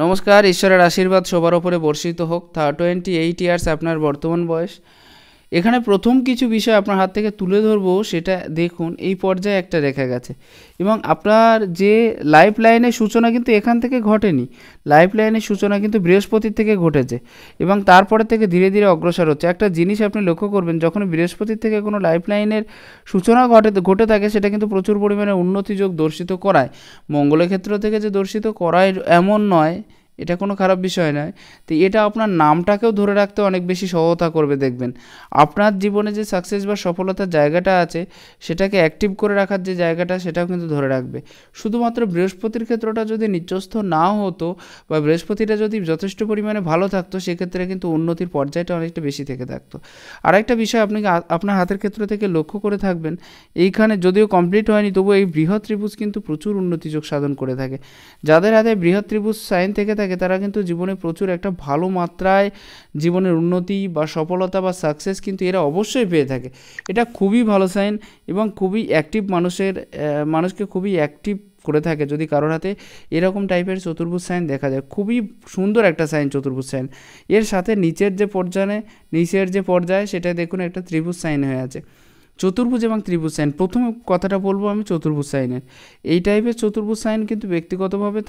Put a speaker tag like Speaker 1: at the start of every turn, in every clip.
Speaker 1: নমস্কার, ঈশ্বরের আশীর্বাদ সবার ওপরে বর্ষিত হোক। 28 ইয়ার্স আপনার বর্তমান বয়স। এখানে প্রথম কিছু বিষয় আপনার হাত থেকে তুলে ধরবো, সেটা দেখুন এই পর্যায়ে একটা রেখা গেছে এবং আপনার যে লাইফ লাইনের সূচনা কিন্তু এখান থেকে ঘটেনি। লাইফ লাইনের সূচনা কিন্তু বৃহস্পতির থেকে ঘটেছে এবং তারপরে থেকে ধীরে ধীরে অগ্রসর হচ্ছে। একটা জিনিস আপনি লক্ষ্য করবেন, যখন বৃহস্পতির থেকে কোনো লাইফ লাইনের সূচনা ঘটে থাকে, সেটা কিন্তু প্রচুর পরিমাণে উন্নতি যোগ দর্শিত করায়। মঙ্গলের ক্ষেত্র থেকে যে দর্শিত করায় এমন নয়, এটা কোনো খারাপ বিষয় নয়। তো এটা আপনার নামটাকেও ধরে রাখতে অনেক বেশি সহায়তা করবে। দেখবেন আপনার জীবনে যে সাকসেস বা সফলতার জায়গাটা আছে, সেটাকে অ্যাক্টিভ করে রাখার যে জায়গাটা, সেটাও কিন্তু ধরে রাখবে। শুধুমাত্র বৃহস্পতির ক্ষেত্রটা যদি নিচস্থ না হতো বা বৃহস্পতিটা যদি যথেষ্ট পরিমাণে ভালো থাকতো, সেক্ষেত্রে কিন্তু উন্নতির পর্যায়টা অনেকটা বেশি থেকে থাকতো। আরেকটা বিষয় আপনি আপনার হাতের ক্ষেত্র থেকে লক্ষ্য করে থাকবেন, এইখানে যদিও কমপ্লিট হয়নি, তবু এই বৃহৎ ত্রিভুজ কিন্তু প্রচুর উন্নতিযোগ সাধন করে থাকে। যাদের হাতে বৃহৎ ত্রিভুজ সাইন থেকে থাকে, তারা কিন্তু জীবনে প্রচুর একটা ভালো মাত্রায় জীবনের উন্নতি বা সফলতা বা সাকসেস কিন্তু এরা অবশ্যই পেয়ে থাকে। এটা খুবই ভালো সাইন এবং খুবই অ্যাক্টিভ মানুষকে খুবই অ্যাক্টিভ করে থাকে যদি কারোর হাতে এরকম টাইপের চতুর্ভুজ সাইন দেখা যায়। খুবই সুন্দর একটা সাইন চতুর্ভুজ সাইন। এর সাথে নিচের যে পর্যায়ে সেটা দেখুন একটা ত্রিভুজ সাইন হয়ে আছে। চতুর্ভুজ এবং ত্রিভুজ সাইন, প্রথম কথাটা বলবো আমি চতুর্ভুজ সাইনের। এই টাইপের চতুর্ভুজ সাইন কিন্তু ব্যক্তিগতভাবে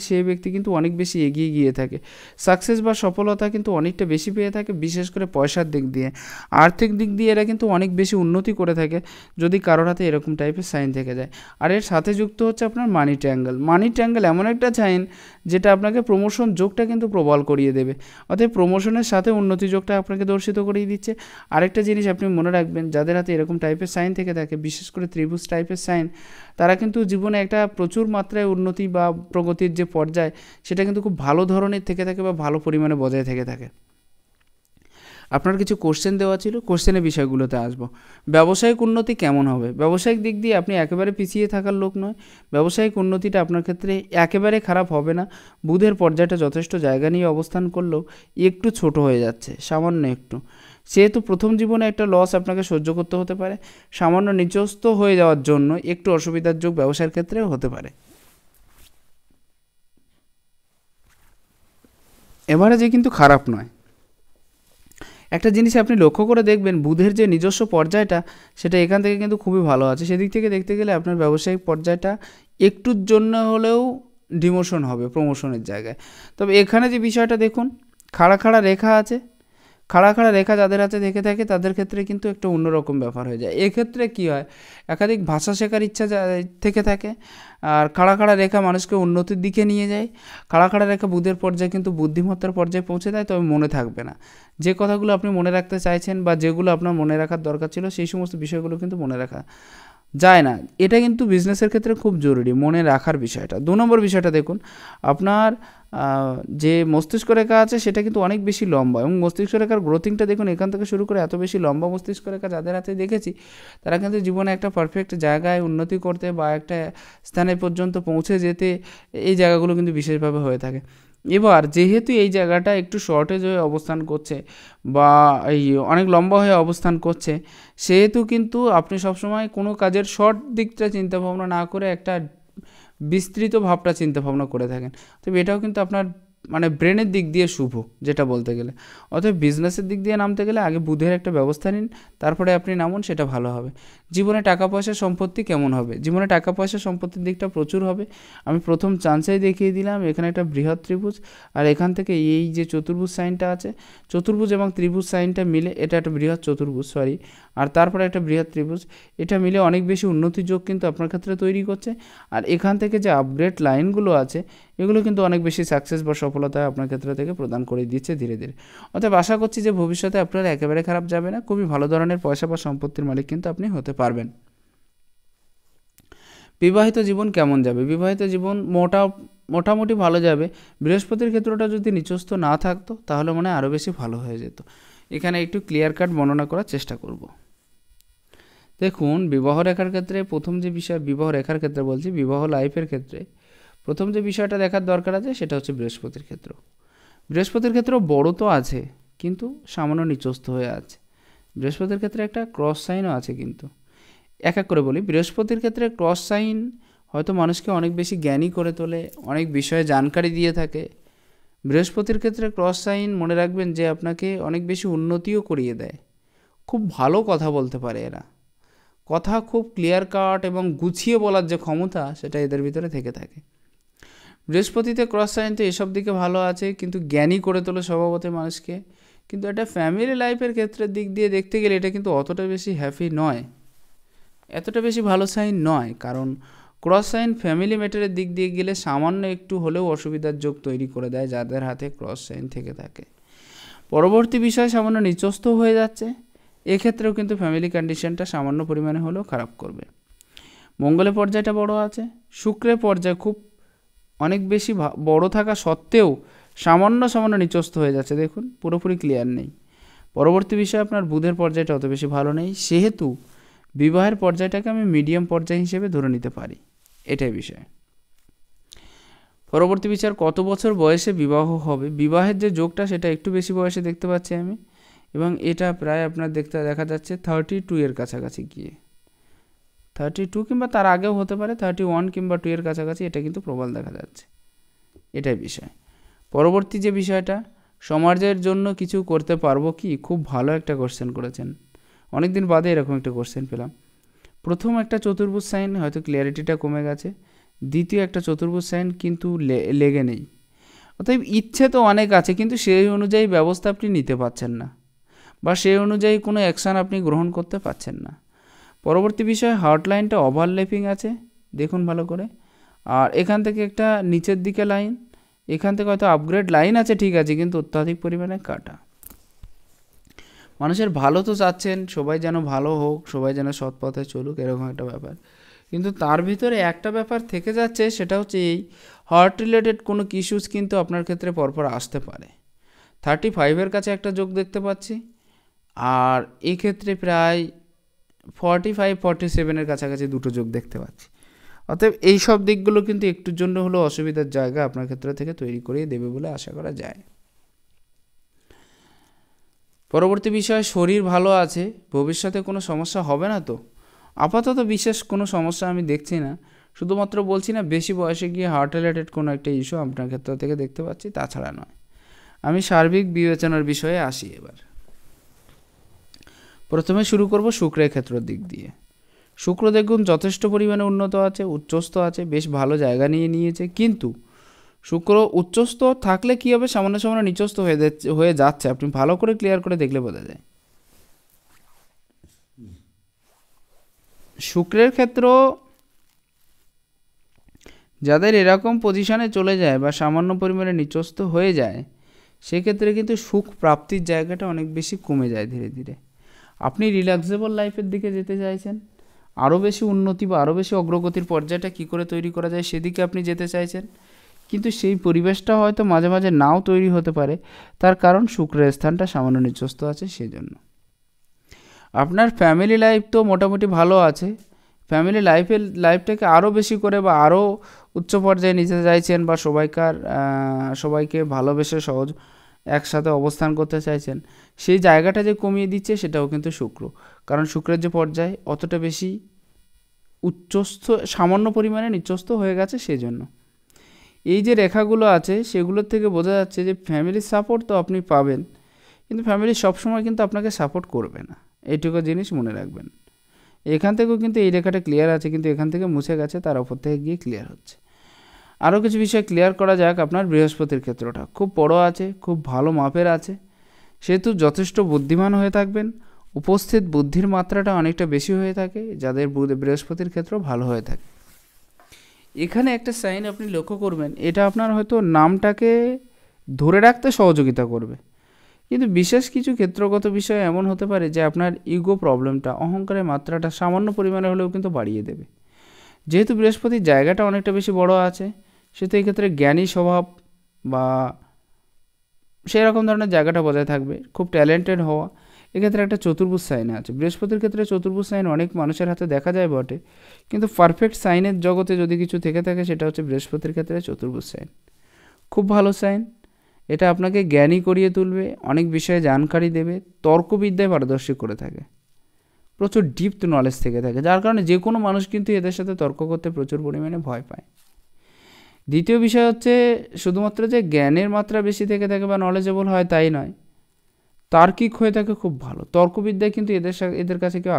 Speaker 1: সেই ব্যক্তি কিন্তু অনেক বেশি এগিয়ে গিয়ে থাকে। সাকসেস বা সফলতা কিন্তু অনেকটা বেশি পেয়ে থাকে, বিশেষ করে পয়সার দিক দিয়ে, আর্থিক দিক দিয়ে এরা কিন্তু অনেক বেশি উন্নতি করে থাকে যদি কারোর হাতে এরকম টাইপের সাইন থেকে যায়। আর এর সাথে যুক্ত হচ্ছে আপনার মানি ট্রায়াঙ্গেল। মানি ট্রায়াঙ্গেল এমন একটা সাইন যেটা আপনাকে প্রমোশন যোগটা কিন্তু প্রবল করিয়ে দেবে। অতএব প্রমোশনের সাথে উন্নতি যোগটা আপনাকে দর্শিত করিয়ে দিচ্ছে। আরেকটা জিনিস আপনি মনে রাখবেন, যাদের হাতে এরকম টাইপের সাইন থেকে থাকে, বিশেষ করে ত্রিভুজ টাইপের সাইন, তারা কিন্তু জীবনে একটা প্রচুর মাত্রায় উন্নতি বা প্রগতির যে পর্যায়, সেটা কিন্তু খুব ভালো ধরনের থেকে থাকে বা ভালো পরিমাণে বজায় থেকে থাকে। আপনার কিছু কোশ্চেন দেওয়া ছিল, কোশ্চেনের বিষয়গুলোতে আসবো। ব্যবসায়িক উন্নতি কেমন হবে? ব্যবসায়িক দিক দিয়ে আপনি একেবারে পিছিয়ে থাকার লোক নয়। ব্যবসায়িক উন্নতিটা আপনার ক্ষেত্রে একেবারে খারাপ হবে না। বুধের পর্যায়টা যথেষ্ট জায়গা নিয়ে অবস্থান করলেও একটু ছোট হয়ে যাচ্ছে, সামান্য একটু। সেহেতু প্রথম জীবনে একটা লস আপনাকে সহ্য করতে হতে পারে। সামান্য নিচস্থ হয়ে যাওয়ার জন্য একটু অসুবিধার যোগ ব্যবসার ক্ষেত্রেও হতে পারে। এভারেজে কিন্তু খারাপ নয়। একটা জিনিস আপনি লক্ষ্য করে দেখবেন, বুধের যে নিজস্ব পর্যায়টা, সেটা এখান থেকে কিন্তু খুবই ভালো আছে। সেদিক থেকে দেখতে গেলে আপনার ব্যবসায়িক পর্যায়টা একটুর জন্য হলেও ডিমোশন হবে প্রমোশনের জায়গায়। তবে এখানে যে বিষয়টা দেখুন, খাড়া খাড়া রেখা আছে, খাড়া খাড়া রেখা যাদের হাতে দেখে থাকে, তাদের ক্ষেত্রে কিন্তু একটা অন্যরকম ব্যাপার হয়ে যায়। এক্ষেত্রে কী হয়, একাধিক ভাষা শেখার ইচ্ছা থেকে থাকে, আর খাড়া খাড়া রেখা মানুষকে উন্নতির দিকে নিয়ে যায়। খাড়া খাড়া রেখা বুধের পর্যায়ে কিন্তু বুদ্ধিমত্তার পর্যায়ে পৌঁছে দেয়, তবে মনে থাকবে না। যে কথাগুলো আপনি মনে রাখতে চাইছেন বা যেগুলো আপনার মনে রাখার দরকার ছিল, সেই সমস্ত বিষয়গুলো কিন্তু মনে রাখা যায় না। এটা কিন্তু বিজনেসের ক্ষেত্রে খুব জরুরি, মনে রাখার বিষয়টা। 2 নম্বর বিষয়টা দেখুন, আপনার যে মস্তিষ্ক রেখা আছে, সেটা কিন্তু অনেক বেশি লম্বা এবং মস্তিষ্ক রেখার গ্রোথিংটা দেখুন, এখান থেকে শুরু করে এত বেশি লম্বা মস্তিষ্ক রেখা যাদের হাতে দেখেছি, তারা কিন্তু জীবনে একটা পারফেক্ট জায়গায় উন্নতি করতে বা একটা স্থানে পর্যন্ত পৌঁছে যেতে এই জায়গাগুলো কিন্তু বিশেষভাবে হয়ে থাকে। এবার যেহেতু এই জায়গাটা একটু শর্টেজ হয়ে অবস্থান করছে বা এই অনেক লম্বা হয়ে অবস্থান করছে, সেহেতু কিন্তু আপনি সবসময় কোনো কাজের শর্ট দিকটা চিন্তাভাবনা না করে একটা বিস্তৃত ভাবটা চিন্তাভাবনা করে থাকেন। তবে এটাও কিন্তু আপনার ব্রেনের দিক দিয়ে শুভ, যেটা বলতে গেলে। অতএব বিজনেসের দিক দিয়ে নামতে গেলে আগে বুধের একটা ব্যবস্থা নিন, তারপরে আপনি নামুন, সেটা ভালো হবে। জীবনে টাকা পয়সা সম্পত্তি কেমন হবে? জীবনে টাকা পয়সা সম্পত্তির দিকটা প্রচুর হবে। আমি প্রথম চান্সেই দেখিয়ে দিলাম, এখানে একটা বৃহৎ ত্রিভুজ, আর এখান থেকে এই যে চতুর্ভুজ সাইনটা আছে, চতুর্ভুজ এবং ত্রিভুজ সাইনটা মিলে এটা একটা বৃহৎ চতুর্ভুজ, আর তারপরে একটা বৃহৎ ত্রিভুজ, এটা মিলে অনেক বেশি উন্নতি যোগ কিন্তু আপনার ক্ষেত্রে তৈরি করছে। আর এখান থেকে যে আপগ্রেড লাইনগুলো আছে, এগুলো কিন্তু অনেক বেশি সাকসেস বা সফলতা আপনার ক্ষেত্রে থেকে প্রদান করে দিচ্ছে ধীরে ধীরে। অতএব আশা করছি যে ভবিষ্যতে আপনার একেবারে খারাপ যাবে না, খুবই ভালো ধরনের পয়সা বা সম্পত্তির মালিক কিন্তু আপনি হতে পারবেন। বিবাহিত জীবন কেমন যাবে? বিবাহিত জীবন মোটামুটি ভালো যাবে। বৃহস্পতির ক্ষেত্রটা যদি নিচস্থ না থাকতো, তাহলে মনে হয় আরও বেশি ভালো হয়ে যেত। এখানে একটু ক্লিয়ার কাট বর্ণনা করার চেষ্টা করব। দেখুন, বিবাহ রেখার ক্ষেত্রে প্রথম যে বিষয়, বিবাহ রেখার ক্ষেত্রে বলছি, বিবাহ লাইফের ক্ষেত্রে প্রথম যে বিষয়টা দেখার দরকার আছে, সেটা হচ্ছে বৃহস্পতির ক্ষেত্র। বৃহস্পতির ক্ষেত্র বড় তো আছে, কিন্তু সামান্য নিচস্থ হয়ে আছে। বৃহস্পতির ক্ষেত্রে একটা ক্রস সাইনও আছে। কিন্তু এক এক করে বলি, বৃহস্পতির ক্ষেত্রে ক্রস সাইন হয়তো মানুষকে অনেক বেশি জ্ঞানী করে তোলে, অনেক বিষয়ে জানকারি দিয়ে থাকে, বৃহস্পতির ক্ষেত্রে ক্রস সাইন মনে রাখবেন যে আপনাকে অনেক বেশি উন্নতিও করিয়ে দেয়। খুব ভালো কথা বলতে পারে এরা, কথা খুব ক্লিয়ার কাট এবং গুছিয়ে বলার যে ক্ষমতা সেটা এদের ভিতরে থেকে থাকে। বৃহস্পতিতে ক্রস সাইন তো এসব দিকে ভালো আছে, কিন্তু জ্ঞানী করে তোলে স্বভাবতই মানুষকে। কিন্তু এটা ফ্যামিলি লাইফের ক্ষেত্রের দিক দিয়ে দেখতে গেলে এটা কিন্তু অতটা বেশি হ্যাপি নয়, এতটা বেশি ভালো সাইন নয়। কারণ ক্রস সাইন ফ্যামিলি ম্যাটারের দিক দিয়ে গেলে সামান্য একটু হলেও অসুবিধার যোগ তৈরি করে দেয় যাদের হাতে ক্রস সাইন থেকে থাকে। পরবর্তী বিষয় সামান্য নিচস্থ হয়ে যাচ্ছে, এক্ষেত্রেও কিন্তু ফ্যামিলি কন্ডিশনটা সামান্য পরিমাণে হলেও খারাপ করবে। মঙ্গলের পর্যায়টা বড় আছে, শুক্রের পর্যায় খুব অনেক বেশি বড় থাকা সত্ত্বেও সামান্য নিচস্থ হয়ে যাচ্ছে, দেখুন পুরোপুরি ক্লিয়ার নেই। পরবর্তী বিষয় আপনার বুধের পর্যায়টা অত বেশি ভালো নেই, সেহেতু বিবাহের পর্যায়টাকে আমি মিডিয়াম পর্যায় হিসেবে ধরে নিতে পারি, এটাই বিষয়। পরবর্তী বিচার কত বছর বয়সে বিবাহ হবে, বিবাহের যে যোগটা সেটা একটু বেশি বয়সে দেখতে পাচ্ছি আমি, এবং এটা প্রায় আপনার দেখা যাচ্ছে 32 এর কাছাকাছি গিয়ে, 32 কিংবা তার আগেও হতে পারে, 31 কিংবা 2 এর কাছাকাছি, এটা কিন্তু প্রবল দেখা যাচ্ছে, এটাই বিষয়। পরবর্তী যে বিষয়টা, সমাজের জন্য কিছু করতে পারবো কি, খুব ভালো একটা কোশ্চেন করেছেন, অনেক দিন বাদে এরকম একটা কোশ্চেন পেলাম। প্রথম একটা চতুর্ভুজ সাইন হয়তো ক্লিয়ারিটিটা কমে গেছে, দ্বিতীয় একটা চতুর্ভুজ সাইন কিন্তু লেগে নেই, অতএব ইচ্ছে তো অনেক আছে কিন্তু সেই অনুযায়ী ব্যবস্থা আপনি নিতে পারছেন না, বা সেই অনুযায়ী কোনো অ্যাকশান আপনি গ্রহণ করতে পারছেন না। পরবর্তী বিষয় হার্ট লাইনটা ওভারল্যাপিং আছে, দেখুন ভালো করে, আর এখান থেকে একটা নিচের দিকে লাইন, এখান থেকে হয়তো আপগ্রেড লাইন আছে ঠিক আছে, কিন্তু অত্যাধিক পরিমাণে কাটা। মানুষের ভালো তো চাচ্ছেন, সবাই যেন ভালো হোক, সবাই যেন সৎ পথে চলুক, এরকম একটা ব্যাপার, কিন্তু তার ভিতরে একটা ব্যাপার থেকে যাচ্ছে, সেটা হচ্ছে এই হার্ট রিলেটেড কোনো ইস্যুস কিন্তু আপনার ক্ষেত্রে পরপর আসতে পারে। 35-এর কাছে একটা যোগ দেখতে পাচ্ছি, আর এই ক্ষেত্রে প্রায় 45-47-এর কাছাকাছি দুটো যোগ দেখতে পাচ্ছি। অতএব এই সব দিকগুলো কিন্তু একটুর জন্য হলেও অসুবিধার জায়গা আপনার ক্ষেত্র থেকে তৈরি করিয়ে দেবে বলে আশা করা যায়। পরবর্তী বিষয় শরীর ভালো আছে, ভবিষ্যতে কোনো সমস্যা হবে না তো, আপাতত বিশেষ কোনো সমস্যা আমি দেখছি না, শুধুমাত্র বলছি না বেশি বয়সে গিয়ে হার্ট রিলেটেড কোনো একটা ইস্যু আপনার ক্ষেত্র থেকে দেখতে পাচ্ছি, তাছাড়া নয়। আমি সার্বিক বিবেচনার বিষয়ে আসি এবার। প্রথমে শুরু করব শুক্রের ক্ষেত্রের দিক দিয়ে। শুক্র দেখুন যথেষ্ট পরিমাণে উন্নত আছে, উচ্চস্থ আছে, বেশ ভালো জায়গা নিয়েছে, কিন্তু শুক্র উচ্চস্থ থাকলে কী হবে, সামান্য নিচস্থ হয়ে যাচ্ছে, আপনি ভালো করে ক্লিয়ার করে দেখলে বোঝা যায়। শুক্রের ক্ষেত্র যাদের এরকম পজিশনে চলে যায় বা সামান্য পরিমাণে নিচস্থ হয়ে যায়, সেক্ষেত্রে কিন্তু সুখ প্রাপ্তির জায়গাটা অনেক বেশি কমে যায় ধীরে ধীরে। আপনি রিল্যাক্সেবল লাইফের দিকে যেতে চাইছেন, আরও বেশি উন্নতি বা আরও বেশি অগ্রগতির পর্যায়টা কী করে তৈরি করা যায় সেদিকে আপনি যেতে চাইছেন, কিন্তু সেই পরিবেশটা হয়তো মাঝে মাঝে নাও তৈরি হতে পারে, তার কারণ শুক্রের স্থানটা সামান্য নিচস্থ আছে সেজন্য। আপনার ফ্যামিলি লাইফ তো মোটামুটি ভালো আছে, ফ্যামিলি লাইফটাকে আরও বেশি করে বা আরও উচ্চ পর্যায়ে নিতে চাইছেন, বা সবাইকে ভালোবেসে সহজ একসাথে অবস্থান করতে চাইছেন, সেই জায়গাটা যে কমিয়ে দিচ্ছে সেটাও কিন্তু শুক্র, কারণ শুক্রের যে পর্যায় অতটা বেশি উচ্চস্থ, সামান্য পরিমাণে নিচস্থ হয়ে গেছে সেজন্য। এই যে রেখাগুলো আছে সেগুলোর থেকে বোঝা যাচ্ছে যে ফ্যামিলির সাপোর্ট তো আপনি পাবেন, কিন্তু ফ্যামিলি সবসময় কিন্তু আপনাকে সাপোর্ট করবে না, এইটুকু জিনিস মনে রাখবেন। এখান থেকেও কিন্তু এই রেখাটা ক্লিয়ার আছে, কিন্তু এখান থেকে মুছে গেছে, তার ওপর থেকে গিয়ে ক্লিয়ার হচ্ছে। আরও কিছু বিষয় ক্লিয়ার করা যাক। আপনার বৃহস্পতির ক্ষেত্রটা খুব বড় আছে, খুব ভালো মাপের আছে, সেহেতু যথেষ্ট বুদ্ধিমান হয়ে থাকবেন, উপস্থিত বুদ্ধির মাত্রাটা অনেকটা বেশি হয়ে থাকে যাদের বৃহস্পতির ক্ষেত্র ভালো হয়ে থাকে। এখানে একটা সাইন আপনি লক্ষ্য করবেন, এটা আপনার হয়তো নামটাকে ধরে রাখতে সহযোগিতা করবে, কিন্তু বিশেষ কিছু ক্ষেত্রগত বিষয় এমন হতে পারে যে আপনার ইগো প্রবলেমটা, অহংকারের মাত্রাটা সামান্য পরিমাণে হলেও কিন্তু বাড়িয়ে দেবে। যেহেতু বৃহস্পতির জায়গাটা অনেকটা বেশি বড় আছে, সেহেতু এই ক্ষেত্রে জ্ঞানী স্বভাব বা সেই রকম ধরনের জায়গাটা বজায় থাকবে, খুব ট্যালেন্টেড হওয়া। এক্ষেত্রে একটা চতুর্ভুজ সাইন আছে, বৃহস্পতির ক্ষেত্রে চতুর্ভুজ সাইন অনেক মানুষের হাতে দেখা যায় বটে, কিন্তু পারফেক্ট সাইনের জগতে যদি কিছু থেকে থাকে সেটা হচ্ছে বৃহস্পতির ক্ষেত্রে চতুর্ভুজ সাইন। খুব ভালো সাইন, এটা আপনাকে জ্ঞানী করিয়ে তুলবে, অনেক বিষয়ে জানকারি দেবে, তর্কবিদ্যায় পারদর্শী করে থাকে, প্রচুর ডিপ নলেজ থেকে থাকে, যার কারণে যে কোনো মানুষ কিন্তু এদের সাথে তর্ক করতে প্রচুর পরিমাণে ভয় পায়। দ্বিতীয় বিষয় হচ্ছে শুধুমাত্র যে জ্ঞানের মাত্রা বেশি থেকে থাকে বা নলেজেবল হয় তাই নয়, তার্কিক হয়ে থাকে খুব ভালো। তর্কবিদ্যায় কিন্তু এদের কাছে কেউ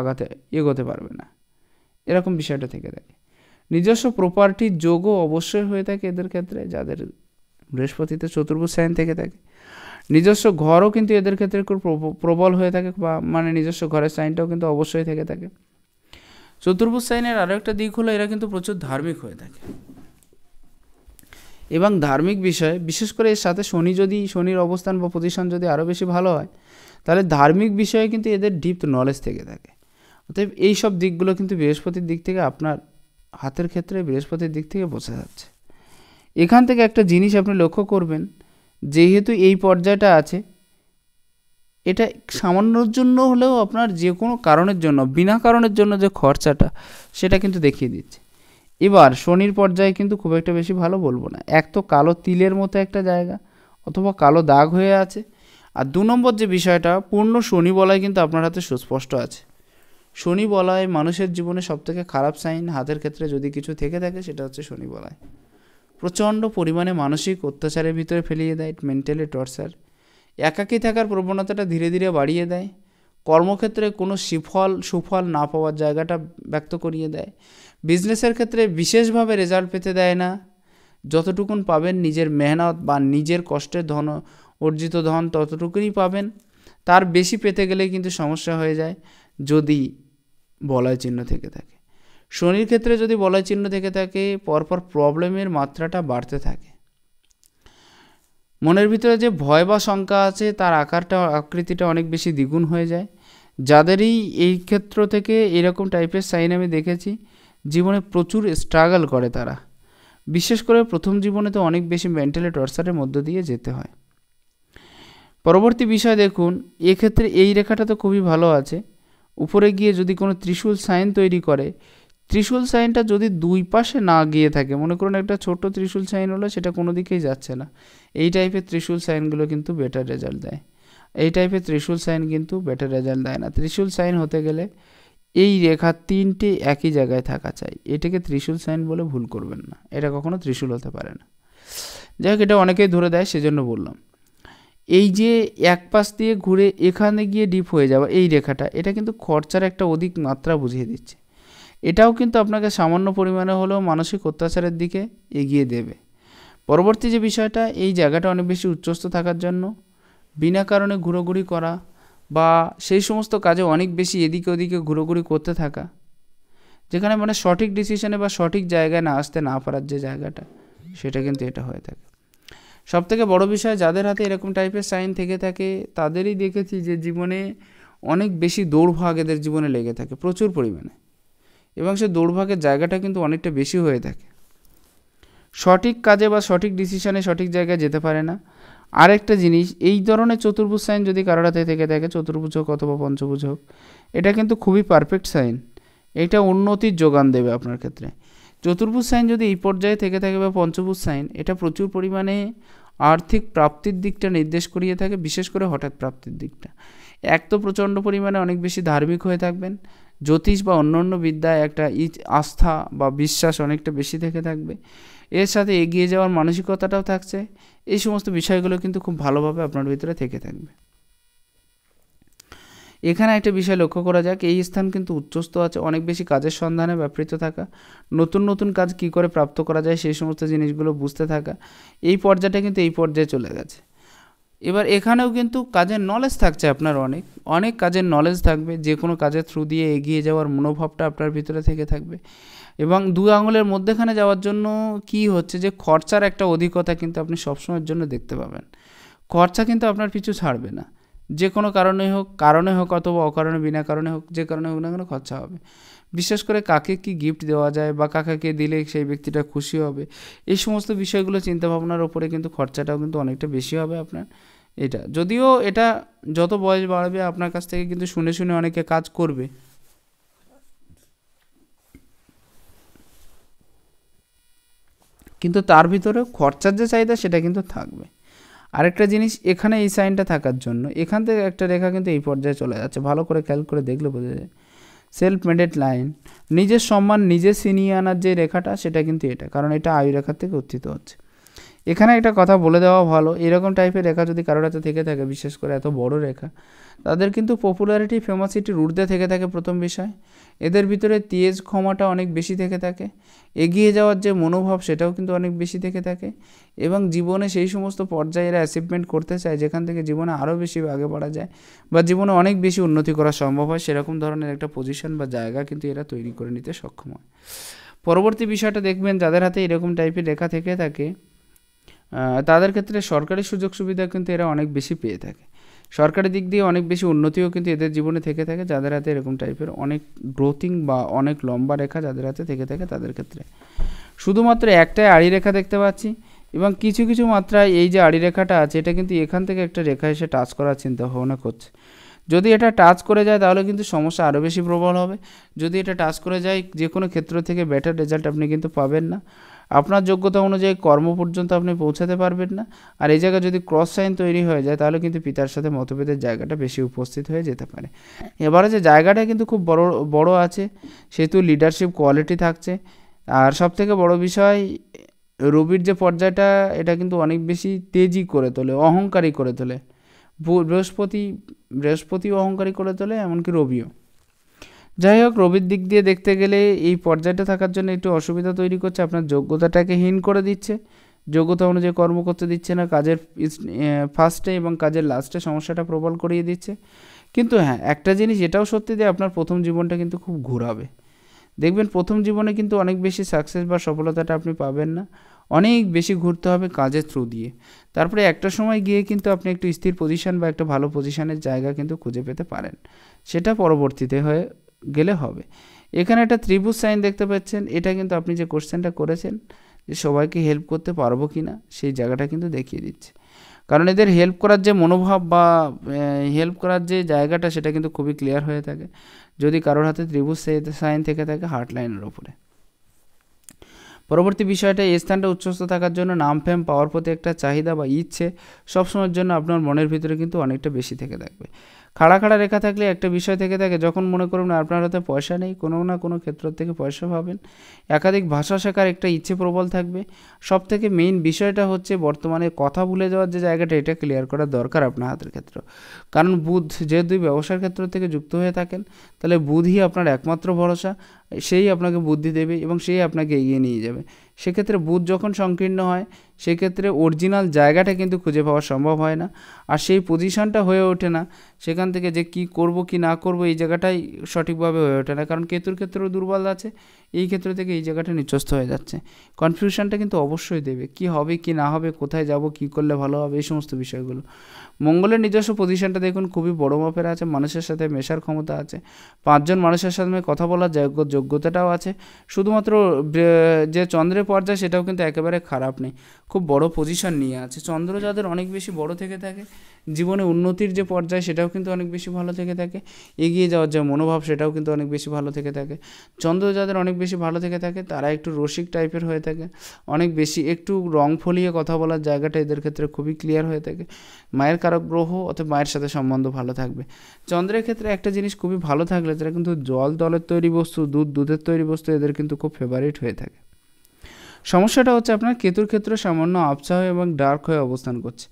Speaker 1: এগোতে পারবে না, এরকম বিষয়টা থেকে থাকে। নিজস্ব প্রপার্টির যোগও অবশ্যই হয়ে থাকে এদের ক্ষেত্রে, যাদের বৃহস্পতিতে চতুর্ভুজ সাইন থেকে থাকে। নিজস্ব ঘরও কিন্তু এদের ক্ষেত্রে খুব প্রবল হয়ে থাকে, বা মানে নিজস্ব ঘরের সাইনটাও কিন্তু অবশ্যই থেকে থাকে। চতুর্ভুজ সাইনের আরও একটা দিক হলো এরা কিন্তু প্রচুর ধার্মিক হয়ে থাকে, এবং ধার্মিক বিষয় বিশেষ করে এর সাথে শনির অবস্থান বা পজিশন যদি আরও বেশি ভালো হয়, তাহলে ধার্মিক বিষয়ে কিন্তু এদের ডিপ নলেজ থেকে থাকে। অতএব এই সব দিকগুলো কিন্তু বৃহস্পতির দিক থেকে, আপনার হাতের ক্ষেত্রে বৃহস্পতির দিক থেকে বোঝা যাচ্ছে। এখান থেকে একটা জিনিস আপনি লক্ষ্য করবেন, যেহেতু এই পর্যায়টা আছে, এটা সামান্যর জন্য হলেও আপনার যে কোনো কারণের জন্য, বিনা কারণের জন্য যে খরচাটা, সেটা কিন্তু দেখিয়ে দিচ্ছে। এবার শনির পর্যায়ে কিন্তু খুব একটা বেশি ভালো বলবো না। এক তো কালো তিলের মতো একটা জায়গা, অথবা কালো দাগ হয়ে আছে। আর 2 নম্বর যে বিষয়টা, পূর্ণ শনি বলয় কিন্তু আপনার হাতে সুস্পষ্ট আছে। শনি বলয় মানুষের জীবনে সবথেকে খারাপ সাইন হাতের ক্ষেত্রে যদি কিছু থেকে থাকে, সেটা হচ্ছে শনি বলয়। প্রচণ্ড পরিমাণে মানসিক অত্যাচারের ভিতরে ফেলিয়ে দেয়, মেন্টালি টর্চার। একাকী থাকার প্রবণতাটা ধীরে ধীরে বাড়িয়ে দেয়। কর্মক্ষেত্রে কোনো সুফল না পাওয়ার জায়গাটা ব্যক্ত করিয়ে দেয়। বিজনেসের ক্ষেত্রে বিশেষভাবে রেজাল্ট পেতে দেয় না। যতটুকুন পাবেন নিজের মেহনত বা নিজের কষ্টের অর্জিত ধন ততটুকুই পাবেন, তার বেশি পেতে গেলে কিন্তু সমস্যা হয়ে যায় যদি বলয় চিহ্ন থেকে থাকে। শনির ক্ষেত্রে যদি বলয় চিহ্ন থেকে থাকে, পরপর প্রবলেমের মাত্রাটা বাড়তে থাকে। মনের ভিতরে যে ভয় বা শঙ্কা আছে, তার আকৃতিটা অনেক বেশি দ্বিগুণ হয়ে যায়। যাদেরই এই ক্ষেত্র থেকে এরকম টাইপের সাইন আমি দেখেছি, জীবনে প্রচুর স্ট্রাগল করে তারা। বিশেষ করে প্রথম জীবনে তো অনেক বেশি মেন্টালি টর্চারের মধ্য দিয়ে যেতে হয়। পরবর্তী বিষয় দেখুন, এক্ষেত্রে এই রেখাটা তো খুবই ভালো আছে। উপরে গিয়ে যদি কোনো ত্রিশূল সাইন তৈরি করে, ত্রিশূল সাইনটা যদি দুই পাশে না গিয়ে থাকে, মনে করুন একটা ছোট ত্রিশূল সাইন হলো, সেটা কোনো দিকেই যাচ্ছে না, এই টাইপের ত্রিশূল সাইনগুলো কিন্তু বেটার রেজাল্ট দেয়। এই টাইপের ত্রিশূল সাইন কিন্তু বেটার রেজাল্ট দেয় না। ত্রিশূল সাইন হতে গেলে এই রেখা 3টে একই জায়গায় থাকা চাই। এটাকে ত্রিশূল সাইন বলে ভুল করবেন না, এটা কখনো ত্রিশূল হতে পারে না। যাই হোক, এটা অনেকেই ধরে দেয়, সেজন্য বললাম। এই যে এক পাশ দিয়ে ঘুরে এখানে গিয়ে ডিপ হয়ে যাওয়া এই রেখাটা, এটা কিন্তু খরচার একটা অধিক মাত্রা বুঝিয়ে দিচ্ছে। এটাও কিন্তু আপনাকে সামান্য পরিমাণে হলেও মানসিক অত্যাচারের দিকে এগিয়ে দেবে। পরবর্তী যে বিষয়টা, এই জায়গাটা অনেক বেশি উচ্চস্থ থাকার জন্য বিনা কারণে ঘোরাঘুরি করা, বা সেই সমস্ত কাজে অনেক বেশি এদিকে ওদিকে ঘোরাঘুরি করতে থাকা, যেখানে মানে সঠিক ডিসিশনে বা সঠিক জায়গায় না আসতে না পারার যে জায়গাটা, সেটা কিন্তু এটা হয়ে থাকে। সবথেকে বড় বিষয়, যাদের হাতে এরকম টাইপের সাইন থেকে থাকে, তাদেরই দেখেছি যে জীবনে অনেক বেশি দৌড়ভাগ এদের জীবনে লেগে থাকে প্রচুর পরিমাণে, এবং সে দৌড়ভাগের জায়গাটা কিন্তু অনেকটা বেশি হয়ে থাকে। সঠিক কাজে বা সঠিক ডিসিশনে সঠিক জায়গায় যেতে পারে না। আরেকটা জিনিস, এই ধরনের চতুর্ভুজ সাইন যদি কারোর হাতে থেকে থাকে, চতুর্ভুজ হোক অথবা পঞ্চভুজ হোক, এটা কিন্তু খুবই পারফেক্ট সাইন। এটা উন্নতির যোগান দেবে আপনার ক্ষেত্রে। চতুর্ভুজ সাইন যদি এই পর্যায়ে থেকে থাকে বা পঞ্চভুজ সাইন, এটা প্রচুর পরিমাণে আর্থিক প্রাপ্তির দিকটা নির্দেশ করিয়ে থাকে, বিশেষ করে হঠাৎ প্রাপ্তির দিকটা। এক তো প্রচণ্ড পরিমাণে অনেক বেশি ধার্মিক হয়ে থাকবেন, জ্যোতিষ বা অন্যান্য বিদ্যায় একটা আস্থা বা বিশ্বাস অনেকটা বেশি থেকে থাকবে, এর সাথে এগিয়ে যাওয়ার মানসিকতাটাও থাকছে। এই সমস্ত বিষয়গুলো কিন্তু খুব ভালোভাবে আপনার ভিতরে থেকে থাকবে। এখানে একটা বিষয় লক্ষ্য করা যাক, এই স্থান কিন্তু উচ্চস্থ আছে, অনেক বেশি কাজের সন্ধানে ব্যাপৃত থাকা, নতুন নতুন কাজ কী করে প্রাপ্ত করা যায় সেই সমস্ত জিনিসগুলো বুঝতে থাকা, এই পর্যায়টা কিন্তু এই পর্যায়ে চলে গেছে। এবার এখানেও কিন্তু কাজের নলেজ থাকছে, আপনার অনেক কাজের নলেজ থাকবে, যে কোনো কাজের থ্রু দিয়ে এগিয়ে যাওয়ার মনোভাবটা আপনার ভিতরে থেকে থাকবে। এবং 2 আঙুলের মধ্যেখানে যাওয়ার জন্য কি হচ্ছে, যে খরচার একটা অধিকতা কিন্তু আপনি সবসময়ের জন্য দেখতে পাবেন। খরচা কিন্তু আপনার পিছু ছাড়বে না, যে কোনো কারণে হোক অথবা অকারণে, বিনা কারণে হোক, যে কারণে হোক না কেন খরচা হবে। বিশেষ করে কাকে কি গিফট দেওয়া যায় বা কাকে দিলে সেই ব্যক্তিটা খুশি হবে, এই সমস্ত বিষয়গুলো চিন্তাভাবনার ওপরে কিন্তু খরচাটাও কিন্তু অনেকটা বেশি হবে আপনার। এটা যদিও এটা যত বয়স বাড়বে আপনার কাছ থেকে কিন্তু শুনে শুনে অনেকে কাজ করবে, কিন্তু তার ভিতরে খরচার যে চাহিদা সেটা কিন্তু থাকবে। আরেকটা জিনিস, এখানে এই সাইনটা থাকার জন্য এখান থেকে একটা রেখা কিন্তু এই পর্যায়ে চলে যাচ্ছে, ভালো করে খেয়াল করে দেখলে বোঝা যায়। সেলফ মেডেড লাইন, নিজের সম্মান নিজে ছিনিয়ে আনার যে রেখাটা সেটা কিন্তু এটা, কারণ এটা আয়ু রেখার থেকে উত্থিত হচ্ছে। এখানে একটা কথা বলে দেওয়া ভালো, এরকম টাইপের রেখা যদি কারোর হাতে থেকে থাকে, বিশেষ করে এত বড় রেখা, তাদের কিন্তু পপুলারিটি ফেমাসিটির ঊর্ধ্বে থেকে থাকে প্রথম বিষয়। এদের ভিতরে তেজ ক্ষমাটা অনেক বেশি থেকে থাকে, এগিয়ে যাওয়ার যে মনোভাব সেটাও কিন্তু অনেক বেশি থেকে থাকে, এবং জীবনে সেই সমস্ত পর্যায়ে এরা অ্যাচিভমেন্ট করতে চায় যেখান থেকে জীবনে আরও বেশি আগে বাড়া যায় বা জীবনে অনেক বেশি উন্নতি করা সম্ভব হয়, সেরকম ধরনের একটা পজিশন বা জায়গা কিন্তু এরা তৈরি করে নিতে সক্ষম হয়। পরবর্তী বিষয়টা দেখবেন, যাদের হাতে এরকম টাইপের রেখা থেকে থাকে তাদের ক্ষেত্রে সরকারি সুযোগ সুবিধা কিন্তু এরা অনেক বেশি পেয়ে থাকে, সরকারি দিক দিয়ে অনেক বেশি উন্নতিও কিন্তু এদের জীবনে থেকে থাকে, যাদের হাতে এরকম টাইপের অনেক গ্রোথিং বা অনেক লম্বা রেখা যাদের হাতে থেকে থাকে তাদের ক্ষেত্রে। শুধুমাত্র একটাই আড়ি রেখা দেখতে পাচ্ছি, এবং কিছু কিছু মাত্রায় এই যে আড়ি রেখাটা আছে এটা কিন্তু এখান থেকে একটা রেখা এসে টাচ করার চিন্তা ভাবনা করছে। যদি এটা টাচ করে যায় তাহলে কিন্তু সমস্যা আরও বেশি প্রবল হবে। যদি এটা টাচ করে যায় যে কোনো ক্ষেত্র থেকে বেটার রেজাল্ট আপনি কিন্তু পাবেন না, আপনার যোগ্যতা অনুযায়ী কর্ম পর্যন্ত আপনি পৌঁছাতে পারবেন না। আর এই জায়গায় যদি ক্রস সাইন তৈরি হয়ে যায় তাহলে কিন্তু পিতার সাথে মতভেদের জায়গাটা বেশি উপস্থিত হয়ে যেতে পারে। এবারে যে জায়গাটা কিন্তু খুব বড় আছে, সেহেতু লিডারশিপ কোয়ালিটি থাকছে। আর সবথেকে বড় বিষয়, রবির যে পর্যায়টা এটা কিন্তু অনেক বেশি তেজি করে তোলে, অহংকারী করে তোলে। বৃহস্পতিও অহংকারী করে তোলে, এমনকি রবিও। যাই হোক, রবির দিক দিয়ে দেখতে গেলে এই পর্যায়টা থাকার জন্য একটু অসুবিধা তৈরি করছে, আপনার যোগ্যতাটাকে হীন করে দিচ্ছে, যোগ্যতা অনুযায়ী কর্ম করতে দিচ্ছে না, কাজের ফার্স্টে এবং কাজের লাস্টে সমস্যাটা প্রবল করিয়ে দিচ্ছে। কিন্তু হ্যাঁ, একটা জিনিস এটাও সত্যি যে আপনার প্রথম জীবনটা কিন্তু খুব ঘুরাবে। দেখবেন প্রথম জীবনে কিন্তু অনেক বেশি সাকসেস বা সফলতাটা আপনি পাবেন না, অনেক বেশি ঘুরতে হবে কাজের থ্রু দিয়ে। তারপরে একটা সময় গিয়ে কিন্তু আপনি একটু স্থির পজিশন বা একটা ভালো পজিশনের জায়গা কিন্তু খুঁজে পেতে পারেন, সেটা পরবর্তীতে হয়ে গেলে হবে। এখানে একটা ত্রিভুজ সাইন দেখতে পাচ্ছেন, এটা কিন্তু আপনি যে কোশ্চেনটা করেছেন যে সবাইকে হেল্প করতে পারবো কি না, সেই জায়গাটা কিন্তু দেখিয়ে দিচ্ছে। কারণ এদের হেল্প করার যে মনোভাব বা হেল্প করার যে জায়গাটা সেটা কিন্তু খুবই ক্লিয়ার হয়ে থাকে যদি কারোর হাতে ত্রিভুজ সাইন থেকে থাকে হার্ট লাইনের ওপরে। পরবর্তী বিষয়টা, এই স্থানটা উচ্চস্থ থাকার জন্য নাম ফেম পাওয়ার প্রতি একটা চাহিদা বা ইচ্ছে সবসময়ের জন্য আপনার মনের ভিতরে কিন্তু অনেকটা বেশি থেকে থাকবে। খাড়া খাড়া রেখা থাকলে একটা বিষয় থেকে থাকে, যখন মনে করুন আপনার হাতে পয়সা নেই, কোনো না কোনো ক্ষেত্র থেকে পয়সা পাবেন, একাধিক ভাষা শেখার একটা ইচ্ছে প্রবল থাকবে। সব থেকে মেইন বিষয়টা হচ্ছে বর্তমানে কথা ভুলে যাওয়ার যে জায়গাটা, এটা ক্লিয়ার করা দরকার আপনার হাতের ক্ষেত্র। কারণ বুধ যেহেতু ব্যবসার ক্ষেত্র থেকে যুক্ত হয়ে থাকেন, তাহলে বুধই আপনার একমাত্র ভরসা, সেই আপনাকে বুদ্ধি দেবে এবং সেই আপনাকে এগিয়ে নিয়ে যাবে। সেক্ষেত্রে বুধ যখন সংকীর্ণ হয় সেক্ষেত্রে অরিজিনাল জায়গাটা কিন্তু খুঁজে পাওয়া সম্ভব হয় না, আর সেই পজিশনটা হয়ে ওঠে না। সেখান থেকে যে কি করব কি না করব এই জায়গাটাই সঠিকভাবে হয়ে ওঠে না, কারণ কেতুর ক্ষেত্রেও দুর্বল আছে, এই ক্ষেত্র থেকে এই জায়গাটা নিচস্থ হয়ে যাচ্ছে। কনফিউশনটা কিন্তু অবশ্যই দেবে, কি হবে কি না হবে, কোথায় যাব, কি করলে ভালো হবে, এই সমস্ত বিষয়গুলো। মঙ্গলের নিজস্ব পজিশনটা দেখুন খুবই বড় মাপের আছে, মানুষের সাথে মেশার ক্ষমতা আছে, 5 জন মানুষের সাথে কথা বলার যোগ্যতাটাও আছে। শুধুমাত্র যে চন্দ্রের পর্যায় সেটাও কিন্তু একেবারে খারাপ নেই, খুব বড় পজিশন নিয়ে আছে। চন্দ্র যাদের অনেক বেশি বড় থেকে থাকে, জীবনে উন্নতির যে পর্যায় সেটাও কিন্তু অনেক বেশি ভালো থেকে থাকে, এগিয়ে যাওয়ার যে মনোভাব সেটাও কিন্তু অনেক বেশি ভালো থেকে থাকে। চন্দ্র যাদের অনেক বেশি ভালো থেকে থাকে তারা একটু রসিক টাইপের হয়ে থাকে, অনেক বেশি একটু রং ফলিয়ে কথা বলার জায়গাটা এদের ক্ষেত্রে খুবই ক্লিয়ার হয়ে থাকে। মায়ের কারক গ্রহ অথবা মায়ের সাথে সম্বন্ধ ভালো থাকবে। চন্দ্রের ক্ষেত্রে একটা জিনিস খুবই ভালো থাকলে, তারা কিন্তু জলের তৈরি বস্তু, দুধের তৈরি বস্তু এদের কিন্তু খুব ফেভারিট হয়ে থাকে। সমস্যাটা হচ্ছে আপনার কেতুর ক্ষেত্রে সামান্য আবছা হয়ে এবং ডার্ক হয়ে অবস্থান করছে।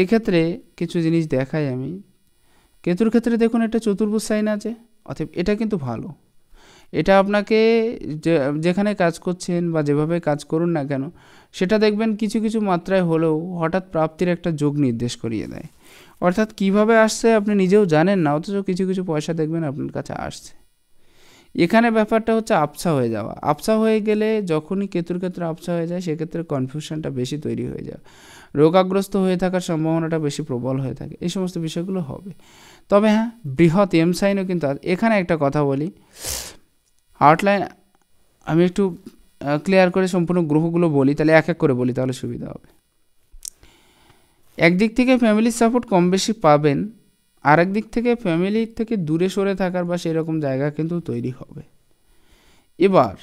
Speaker 1: এক্ষেত্রে কিছু জিনিস দেখাই আমি। কেতুর ক্ষেত্রে দেখুন একটা চতুর্ভুজ সাইন আছে, অতএব এটা কিন্তু ভালো। এটা আপনাকে যেখানে কাজ করছেন বা যেভাবে কাজ করুন না কেন, সেটা দেখবেন কিছু কিছু মাত্রায় হলেও হঠাৎ প্রাপ্তির একটা যোগ নির্দেশ করিয়ে দেয়। অর্থাৎ কিভাবে আসছে আপনি নিজেও জানেন না, অথচ কিছু কিছু পয়সা দেখবেন আপনার কাছে আসছে। এখানে ব্যাপারটা হচ্ছে আবছা হয়ে যাওয়া। আবছা হয়ে গেলে যখনই কেতুর ক্ষেত্রে আবছা হয়ে যায় সেক্ষেত্রে কনফিউশনটা বেশি তৈরি হয়ে যায়, রোগাগ্রস্ত হয়ে থাকার সম্ভাবনাটা বেশি প্রবল হয়ে থাকে, এই সমস্ত বিষয়গুলো হবে। তবে হ্যাঁ, বৃহৎ এম সাইনও কিন্তু এখানে একটা কথা বলি, আউটলাইন আমি একটু ক্লিয়ার করে সম্পূর্ণ গ্রহগুলো বলি, তাহলে এক এক করে বলি, তাহলে সুবিধা হবে। একদিক থেকে ফ্যামিলির সাপোর্ট কম বেশি পাবেন, আর একদিক থেকে ফ্যামিলির থেকে দূরে সরে থাকার বা সেরকম জায়গা কিন্তু তৈরি হবে। এবার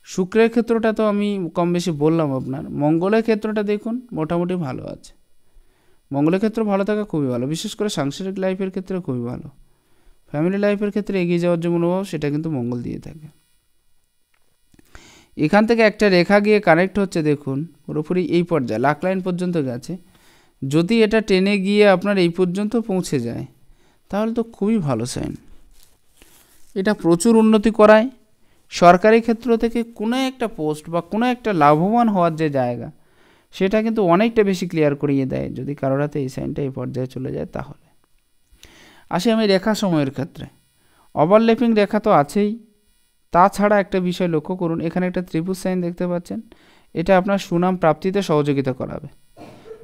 Speaker 1: শুক্রের ক্ষেত্রটা তো আমি কম বেশি বললাম আপনার। মঙ্গলের ক্ষেত্রটা দেখুন মোটামুটি ভালো আছে, মঙ্গলের ক্ষেত্র ভালো থাকা খুবই ভালো, বিশেষ করে সাংসারিক লাইফের ক্ষেত্রে খুবই ভালো। ফ্যামিলি লাইফের ক্ষেত্রে এগিয়ে যাওয়ার যে মনোভাব সেটা কিন্তু মঙ্গল দিয়ে থাকে। এখান থেকে একটা রেখা গিয়ে কানেক্ট হচ্ছে, দেখুন পুরোপুরি এই পর্যায়ে লাক লাইন পর্যন্ত গেছে। যদি এটা টেনে গিয়ে আপনার এই পর্যন্ত পৌঁছে যায় তাহলে তো খুবই ভালো সাইন। এটা প্রচুর উন্নতি করায়। সরকারি ক্ষেত্র থেকে কোনো একটা পোস্ট বা কোনো একটা লাভবান হওয়ার যে জায়গা সেটা কিন্তু অনেকটা বেশি ক্লিয়ার করিয়ে দেয় যদি কারোর হাতে এই সাইনটা এই পর্যায়ে চলে যায়। তাহলে আসি আমি রেখা সময়ের ক্ষেত্রে। ওভারল্যাপিং রেখা তো আছেই, তাছাড়া একটা বিষয় লক্ষ্য করুন, এখানে একটা ত্রিভুজ সাইন দেখতে পাচ্ছেন, এটা আপনার সুনাম প্রাপ্তিতে সহযোগিতা করাবে।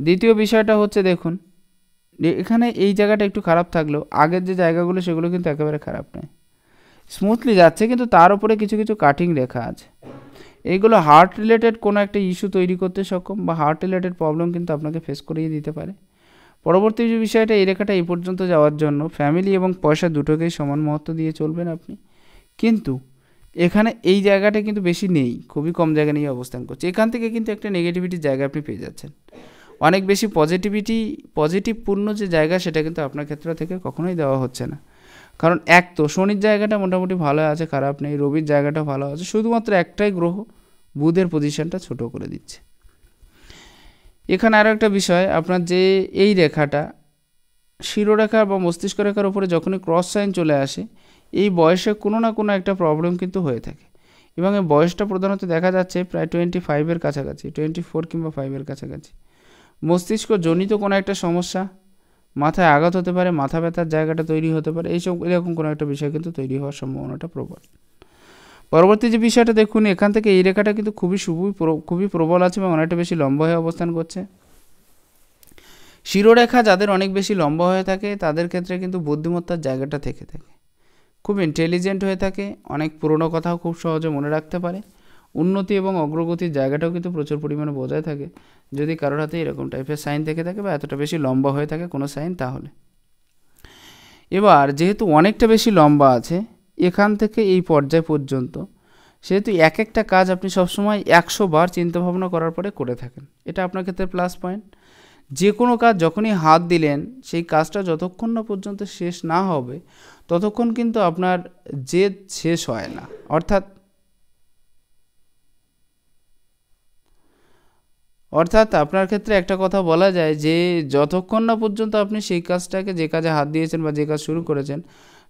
Speaker 1: দ্বিতীয় বিষয়টা হচ্ছে, দেখুন এখানে এই জায়গাটা একটু খারাপ থাকলেও আগের যে জায়গাগুলো সেগুলো কিন্তু একেবারে খারাপ নয়, স্মুথলি যাচ্ছে, কিন্তু তার উপরে কিছু কিছু কাটিং রেখা আছে। এইগুলো হার্ট রিলেটেড কোনো একটা ইস্যু তৈরি করতে সক্ষম বা হার্ট রিলেটেড প্রবলেম কিন্তু আপনাকে ফেস করিয়ে দিতে পারে। পরবর্তী যে বিষয়টা, এই রেখাটা এই পর্যন্ত যাওয়ার জন্য ফ্যামিলি এবং পয়সা দুটোকেই সমান মহত্ব দিয়ে চলবেন আপনি, কিন্তু এখানে এই জায়গাটা কিন্তু বেশি নেই, খুবই কম জায়গা নিয়ে অবস্থান করছে। এখান থেকে কিন্তু একটা নেগেটিভিটির জায়গা আপনি পেয়ে যাচ্ছেন। অনেক বেশি পজিটিভপূর্ণ যে জায়গা সেটা কিন্তু আপনার ক্ষেত্র থেকে কখনোই দেওয়া হচ্ছে না। কারণ এক তো শনির জায়গাটা মোটামুটি ভালো আছে, খারাপ নেই, রবির জায়গাটা ভালো আছে, শুধুমাত্র একটাই গ্রহ বুধের পজিশনটা ছোট করে দিচ্ছে। এখানে আরও একটা বিষয়, আপনার যে এই রেখাটা শিরোরেখা বা মস্তিষ্ক রেখার উপরে যখনই ক্রস সাইন চলে আসে, এই বয়সে কোনো না কোনো একটা প্রবলেম কিন্তু হয়ে থাকে, এবং এই বয়সটা প্রধানত দেখা যাচ্ছে প্রায় 25-এর কাছাকাছি, 24 কিংবা 5-এর কাছাকাছি। মস্তিষ্ক জনিত কোনো একটা সমস্যা, মাথায় আঘাত হতে পারে, মাথা ব্যথার জায়গাটা তৈরি হতে পারে, এইসব এরকম কোনো একটা বিষয় কিন্তু তৈরি হওয়ার সম্ভাবনাটা প্রবল। পরবর্তী যে বিষয়টা দেখুন, এখান থেকে এই রেখাটা কিন্তু খুবই প্রবল আছে এবং অনেকটা বেশি লম্বা হয়ে অবস্থান করছে। শিরোরেখা যাদের অনেক বেশি লম্বা হয়ে থাকে তাদের ক্ষেত্রে কিন্তু বুদ্ধিমত্তার জায়গাটা থেকে থাকে, খুব ইন্টেলিজেন্ট হয়ে থাকে, অনেক পুরনো কথাও খুব সহজে মনে রাখতে পারে, উন্নতি এবং অগ্রগতির জায়গাটাও কিন্তু প্রচুর পরিমাণে বজায় থাকে যদি কারোর হাতে এরকম টাইপের সাইন থেকে থাকে বা এতটা বেশি লম্বা হয়ে থাকে কোনো সাইন। তাহলে এবার যেহেতু অনেকটা বেশি লম্বা আছে এখান থেকে এই পর্যায় পর্যন্ত, সেহেতু এক একটা কাজ আপনি সবসময় 100 বার চিন্তাভাবনা করার পরে করে থাকেন, এটা আপনার ক্ষেত্রে প্লাস পয়েন্ট। যে কোনো কাজ যখনই হাত দিলেন সেই কাজটা যতক্ষণ না পর্যন্ত শেষ না হবে ততক্ষণ কিন্তু আপনার জেদ শেষ হয় না। অর্থাৎ আপনার ক্ষেত্রে একটা কথা বলা যায় যে যতক্ষণ না পর্যন্ত আপনি সেই কাজটাকে, যে কাজে হাত দিয়েছেন বা যে কাজ শুরু করেছেন,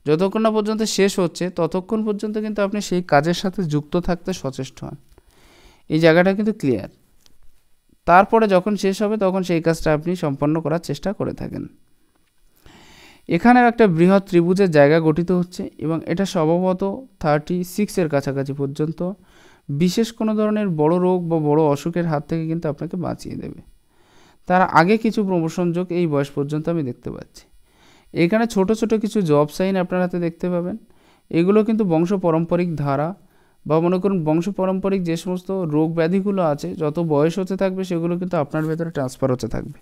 Speaker 1: যতক্ষণ না পর্যন্ত শেষ হচ্ছে ততক্ষণ পর্যন্ত কিন্তু আপনি সেই কাজের সাথে যুক্ত থাকতে সচেষ্ট হন, এই জায়গাটা কিন্তু ক্লিয়ার। তারপরে যখন শেষ হবে তখন সেই কাজটা আপনি সম্পন্ন করার চেষ্টা করে থাকেন। এখানেও একটা বৃহৎ ত্রিভুজের জায়গা গঠিত হচ্ছে এবং এটা সম্ভবত 36-এর কাছাকাছি পর্যন্ত বিশেষ কোনো ধরনের বড় রোগ বা বড় অসুখের হাত থেকে কিন্তু আপনাকে বাঁচিয়ে দেবে। তার আগে কিছু প্রমোশন যোগ এই বয়স পর্যন্ত আমি দেখতে পাচ্ছি। এখানে ছোট ছোট কিছু জব সাইন আপনার হাতে দেখতে পাবেন, এগুলো কিন্তু বংশ পারম্পরিক ধারা বা মনে করুন বংশ পারম্পরিক যে সমস্ত রোগ ব্যাধিগুলো আছে যত বয়স হতে থাকবে সেগুলো কিন্তু আপনার ভেতরে ট্রান্সফার হতে থাকবে,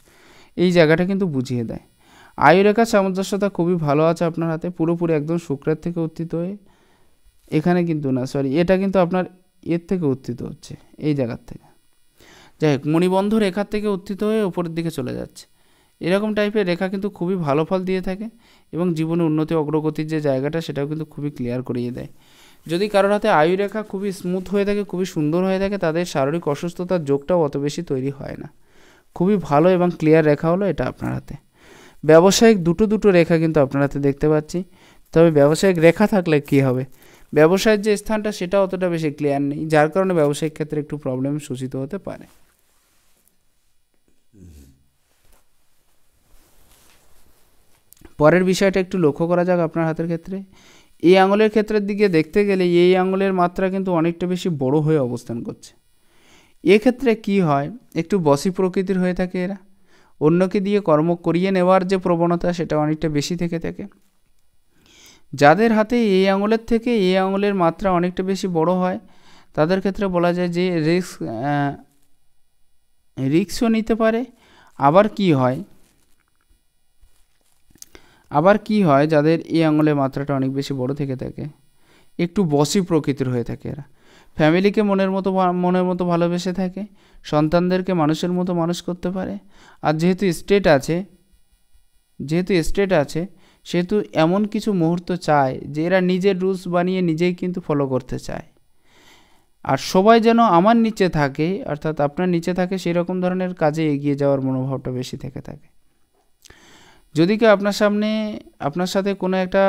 Speaker 1: এই জায়গাটা কিন্তু বুঝিয়ে দেয়। আয়ুরেখার সামঞ্জস্যতা খুবই ভালো আছে আপনার হাতে, পুরোপুরি একদম শুক্রের থেকে উত্থিত হয়ে, এখানে কিন্তু না, সরি, এটা কিন্তু আপনার এর থেকে উত্থিত হচ্ছে, এই জায়গার থেকে, যাই হোক মণিবন্ধ রেখার থেকে উত্থিত হয়ে উপরের দিকে চলে যাচ্ছে। এরকম টাইপের রেখা কিন্তু খুবই ভালো ফল দিয়ে থাকে এবং জীবনে উন্নতি অগ্রগতির যে জায়গাটা সেটাও কিন্তু খুবই ক্লিয়ার করিয়ে দেয়। যদি কারোর হাতে আয়ু রেখা খুবই স্মুথ হয়ে থাকে, খুবই সুন্দর হয়ে থাকে, তাদের শারীরিক অসুস্থতার যোগটাও অত বেশি তৈরি হয় না। খুবই ভালো এবং ক্লিয়ার রেখা হলো এটা আপনার হাতে। ব্যবসায়িক দুটো রেখা কিন্তু আপনার হাতে দেখতে পাচ্ছি, তবে ব্যবসায়িক রেখা থাকলে কি হবে, ব্যবসায়ের যে স্থানটা সেটা অতটা বেশি ক্লিয়ার নেই, যার কারণে ব্যবসায়িক ক্ষেত্রে একটু প্রবলেম সূচিত হতে পারে। পরের বিষয়টা একটু লক্ষ্য করা যাক আপনার হাতের ক্ষেত্রে। এই আঙুলের ক্ষেত্রের দিকে দেখতে গেলে এই আঙুলের মাত্রা কিন্তু অনেকটা বেশি বড় হয়ে অবস্থান করছে। এক্ষেত্রে কি হয়, একটু বসি প্রকৃতির হয়ে থাকে এরা, অন্যকে দিয়ে কর্ম করিয়ে নেওয়ার যে প্রবণতা সেটা অনেকটা বেশি থেকে থাকে। যাদের হাতে এই আঙুলের থেকে এই আঙুলের মাত্রা অনেকটা বেশি বড় হয় তাদের ক্ষেত্রে বলা যায় যে রিস্কও নিতে পারে। আবার কি হয় যাদের এই আঙুলের মাত্রাটা অনেক বেশি বড় থেকে থাকে, একটু বসি প্রকৃতির হয়ে থাকে এরা, ফ্যামিলিকে মনের মতো ভালোবেসে থাকে, সন্তানদেরকে মানুষের মতো মানুষ করতে পারে। আর যেহেতু স্টেট আছে সেহেতু এমন কিছু মুহূর্ত চায় যে এরা নিজের রুলস বানিয়ে নিজেই কিন্তু ফলো করতে চায়, আর সবাই যেন আমার নিচে থাকে অর্থাৎ আপনার নিচে থাকে সেই রকম ধরনের কাজে এগিয়ে যাওয়ার মনোভাবটা বেশি থেকে থাকে। যদি কেউ আপনার সাথে কোনো একটা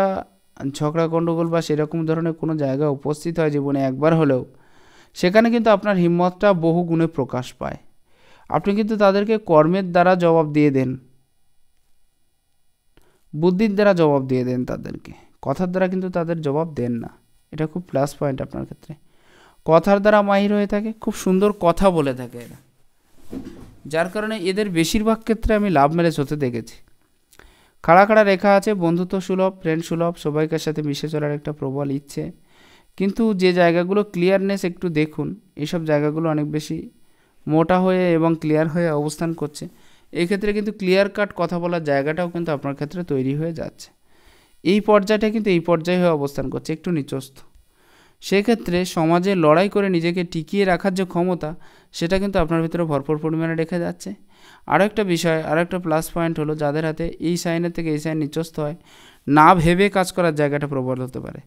Speaker 1: ঝগড়া গণ্ডগোল বা সেরকম ধরনের কোনো জায়গায় উপস্থিত হয় জীবনে একবার হলেও, সেখানে কিন্তু আপনার হিম্মতটা বহু গুণে প্রকাশ পায়। আপনি কিন্তু তাদেরকে কর্মের দ্বারা জবাব দিয়ে দেন, বুদ্ধির দ্বারা জবাব দিয়ে দেন তাদেরকে, কথার দ্বারা কিন্তু তাদের জবাব দেন না। এটা খুব প্লাস পয়েন্ট আপনার ক্ষেত্রে। কথার দ্বারা মাহির হয়ে থাকে, খুব সুন্দর কথা বলে থাকে এরা, যার কারণে এদের বেশিরভাগ ক্ষেত্রে আমি লাভ ম্যারেজ হতে দেখেছি। খাড়া খাড়া রেখা আছে, বন্ধুত্ব সুলভ, ফ্রেন্ড সুলভ, সবাইকার সাথে মিশে চলার একটা প্রবল ইচ্ছে, কিন্তু যে জায়গাগুলো ক্লিয়ারনেস একটু দেখুন, এইসব জায়গাগুলো অনেক বেশি মোটা হয়ে এবং ক্লিয়ার হয়ে অবস্থান করছে। এই ক্ষেত্রে কিন্তু ক্লিয়ার কাট কথা বলার জায়গাটাও কিন্তু আপনার ক্ষেত্রে তৈরি হয়ে যাচ্ছে। এই পর্যায়টা কিন্তু এই পর্যায়ে হয়ে অবস্থান করছে, একটু নিচস্থ। সেক্ষেত্রে সমাজে লড়াই করে নিজেকে টিকিয়ে রাখার যে ক্ষমতা, সেটা কিন্তু আপনার ভিতরে ভরপুর পরিমাণে রেখে যাচ্ছে। আরও একটা বিষয়, আরও একটা প্লাস পয়েন্ট হলো, যাদের হাতে এই সাইনের থেকে এই সাইন নিচস্থ হয়, না ভেবে কাজ করার জায়গাটা প্রবল হতে পারে।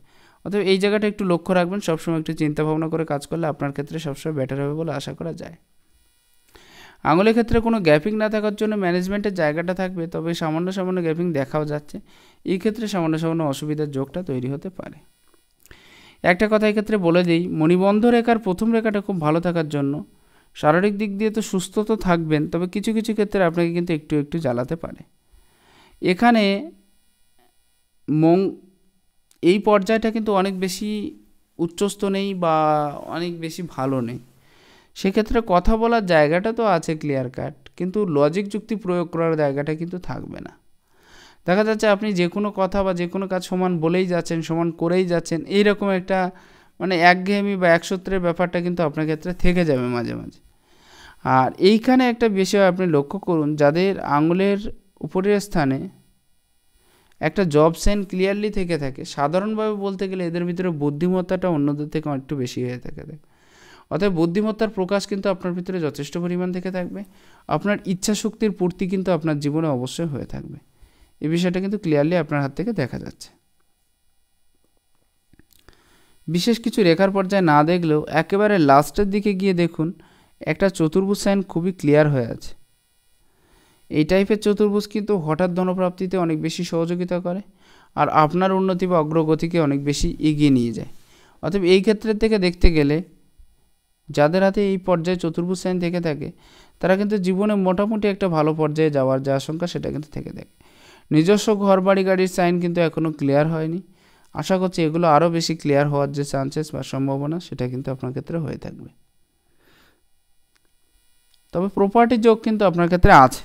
Speaker 1: অতএব এই জায়গাটা একটু লক্ষ্য রাখবেন, সবসময় একটু চিন্তা ভাবনা করে কাজ করলে আপনার ক্ষেত্রে সবসময় বেটার হবে বলে আশা করা যায়। আঙুলের ক্ষেত্রে কোনো গ্যাপিং না থাকার জন্য ম্যানেজমেন্টের জায়গাটা থাকবে, তবে সামান্য সামান্য গ্যাপিং দেখাও যাচ্ছে। এই ক্ষেত্রে সামান্য সামান্য অসুবিধার যোগটা তৈরি হতে পারে। একটা কথা এক্ষেত্রে বলে দিই, মণিবন্ধ রেখার প্রথম রেখাটা খুব ভালো থাকার জন্য শারীরিক দিক দিয়ে তো সুস্থ তো থাকবেন, তবে কিছু কিছু ক্ষেত্রে আপনাকে কিন্তু একটু একটু জ্বালাতে পারে। এখানে এই পর্যায়টা কিন্তু অনেক বেশি উচ্চস্থ নেই বা অনেক বেশি ভালো নেই। সেক্ষেত্রে কথা বলার জায়গাটা তো আছে ক্লিয়ার কাট, কিন্তু লজিক যুক্তি প্রয়োগ করার জায়গাটা কিন্তু থাকবে না। দেখা যাচ্ছে আপনি যে কোনো কথা বা যে কোনো কাজ সমান বলেই যাচ্ছেন, সমান করেই যাচ্ছেন, এইরকম একটা মানে একঘেয়েমি বা একসূত্রের ব্যাপারটা কিন্তু আপনার ক্ষেত্রে থেকে যাবে মাঝে মাঝে। আর এইখানে একটা বিষয় আপনি লক্ষ্য করুন, যাদের আঙুলের উপরের স্থানে একটা জব সাইন ক্লিয়ারলি থেকে থাকে, সাধারণভাবে বলতে গেলে এদের ভিতরে বুদ্ধিমত্তাটা অন্যদের থেকে একটু বেশি হয়ে থাকে। অতএব বুদ্ধিমত্তার প্রকাশ কিন্তু আপনার ভিতরে যথেষ্ট পরিমাণ থেকে থাকবে। আপনার ইচ্ছা শক্তির পূর্তি কিন্তু আপনার জীবনে অবশ্যই হয়ে থাকবে। এই বিষয়টা কিন্তু ক্লিয়ারলি আপনার হাত থেকে দেখা যাচ্ছে। বিশেষ কিছু রেখার পর্যায়ে না দেখলেও একেবারে লাস্টের দিকে গিয়ে দেখুন, একটা চতুর্ভুজ সাইন খুবই ক্লিয়ার হয়ে আছে। এই টাইপের চতুর্ভুজ কিন্তু হঠাৎ ধনপ্রাপ্তিতে অনেক বেশি সহযোগিতা করে, আর আপনার উন্নতি বা অগ্রগতিকে অনেক বেশি এগিয়ে নিয়ে যায়। অতএব এই ক্ষেত্রের থেকে দেখতে গেলে যাদের হাতে এই পর্যায়ে চতুর্ভুজ সাইন থেকে থাকে, তারা কিন্তু জীবনে মোটামুটি একটা ভালো পর্যায়ে যাওয়ার যে আশঙ্কা, সেটা কিন্তু থেকে থাকে। নিজস্ব ঘর বাড়ি গাড়ির সাইন কিন্তু এখনও ক্লিয়ার হয়নি। আশা করছি এগুলো আরও বেশি ক্লিয়ার হওয়ার যে চান্সেস বা সম্ভাবনা, সেটা কিন্তু আপনার ক্ষেত্রে হয়ে থাকবে। তবে প্রপার্টি যোগ কিন্তু আপনার ক্ষেত্রে আছে।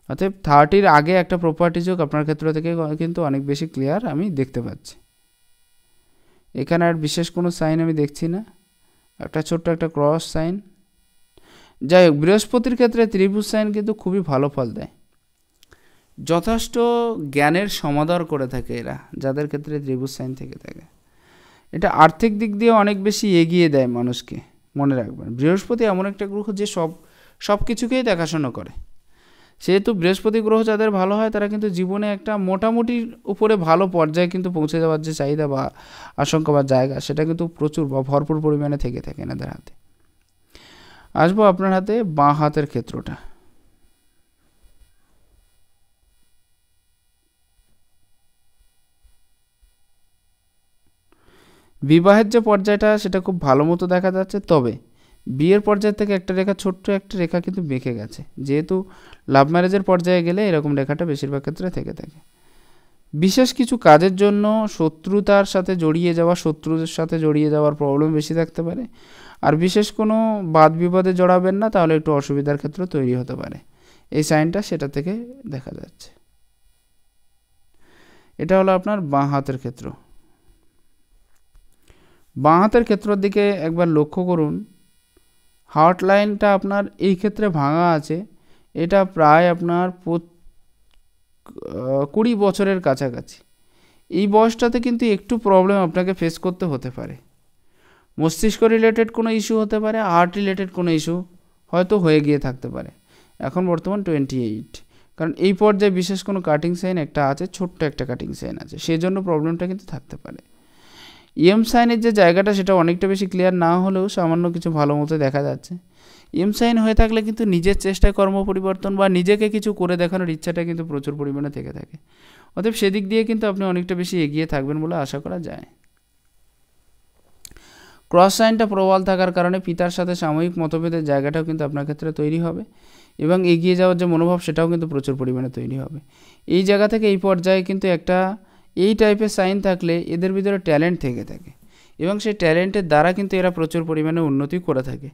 Speaker 1: অতএব 30-র আগে একটা প্রপার্টি যোগ আপনার ক্ষেত্র থেকে কিন্তু অনেক বেশি ক্লিয়ার আমি দেখতে পাচ্ছি। এখানে আর বিশেষ কোনো সাইন আমি দেখছি না, একটা ছোট্ট একটা ক্রস সাইন। যাই হোক, বৃহস্পতির ক্ষেত্রে ত্রিভুজ সাইন কিন্তু খুবই ভালো ফল দেয়, যথেষ্ট জ্ঞানের সমাদর করে থাকে এরা, যাদের ক্ষেত্রে ত্রিভুজ সাইন থেকে থাকে। এটা আর্থিক দিক দিয়ে অনেক বেশি এগিয়ে দেয় মানুষকে। মনে রাখবেন, বৃহস্পতি এমন একটা গ্রহ যে সব কিছুকেই দেখাশোনা করে। সেহেতু বৃহস্পতি গ্রহ যাদের ভালো হয়, তারা কিন্তু জীবনে একটা মোটামুটির উপরে ভালো পর্যায়ে কিন্তু পৌঁছে যাওয়ার যে চাহিদা বা আশঙ্কা বা জায়গা, সেটা কিন্তু প্রচুর বা ভরপুর পরিমাণে থেকে থাকে এনাদের হাতে। আসবো আপনার হাতে বাঁ হাতের ক্ষেত্রটা। বিবাহের যে পর্যায়টা, সেটা খুব ভালো মতো দেখা যাচ্ছে, তবে বিয়ের পর্যায় থেকে একটা রেখা, ছোট্ট একটা রেখা কিন্তু বেঁকে গেছে। যেহেতু লাভ ম্যারেজের পর্যায়ে গেলে এরকম রেখাটা বেশিরভাগ ক্ষেত্রে থেকে থাকে। বিশেষ কিছু কাজের জন্য শত্রুর সাথে জড়িয়ে যাওয়ার প্রবলেম বেশি থাকতে পারে। আর বিশেষ কোনো বাদ বিবাদে জড়াবেন না, তাহলে একটু অসুবিধার ক্ষেত্র তৈরি হতে পারে। এই সাইনটা সেটা থেকে দেখা যাচ্ছে। এটা হলো আপনার বাঁ হাতের ক্ষেত্র। বাঁ হাতের ক্ষেত্রের দিকে একবার লক্ষ্য করুন, হার্ট লাইনটা আপনার এই ক্ষেত্রে ভাঙা আছে। এটা প্রায় আপনার 20 বছরের কাছাকাছি। এই বয়সটাতে কিন্তু একটু প্রবলেম আপনাকে ফেস করতে হতে পারে। মস্তিষ্ক রিলেটেড কোনো ইস্যু হতে পারে, হার্ট রিলেটেড কোনো ইস্যু হয়তো হয়ে গিয়ে থাকতে পারে। এখন বর্তমান 28, কারণ এই পর্যায়ে বিশেষ কোনো কাটিং সাইন একটা আছে, ছোট্ট একটা কাটিং সাইন আছে, সেই জন্য প্রবলেমটা কিন্তু থাকতে পারে। এম সাইনের যে জায়গাটা সেটা অনেকটা বেশি ক্লিয়ার না হলেও সামান্য কিছু ভালো মতো দেখা যাচ্ছে। এম সাইন হয়ে থাকলে কিন্তু নিজের চেষ্টায় কর্ম পরিবর্তন বা নিজেকে কিছু করে দেখানোর ইচ্ছাটা কিন্তু প্রচুর পরিমাণে থেকে থাকে। অতএব সেদিক দিয়ে কিন্তু আপনি অনেকটা বেশি এগিয়ে থাকবেন বলে আশা করা যায়। ক্রস সাইনটা প্রবল থাকার কারণে পিতার সাথে সাময়িক মতভেদের জায়গাটাও কিন্তু আপনার ক্ষেত্রে তৈরি হবে এবং এগিয়ে যাওয়ার যে মনোভাব সেটাও কিন্তু প্রচুর পরিমাণে তৈরি হবে। এই জায়গা থেকে এই পর্যায়ে কিন্তু একটা এই টাইপের সাইন থাকলে এদের ভিতরে ট্যালেন্ট থেকে থাকে এবং সেই ট্যালেন্টের দ্বারা কিন্তু এরা প্রচুর পরিমাণে উন্নতি করে থাকে।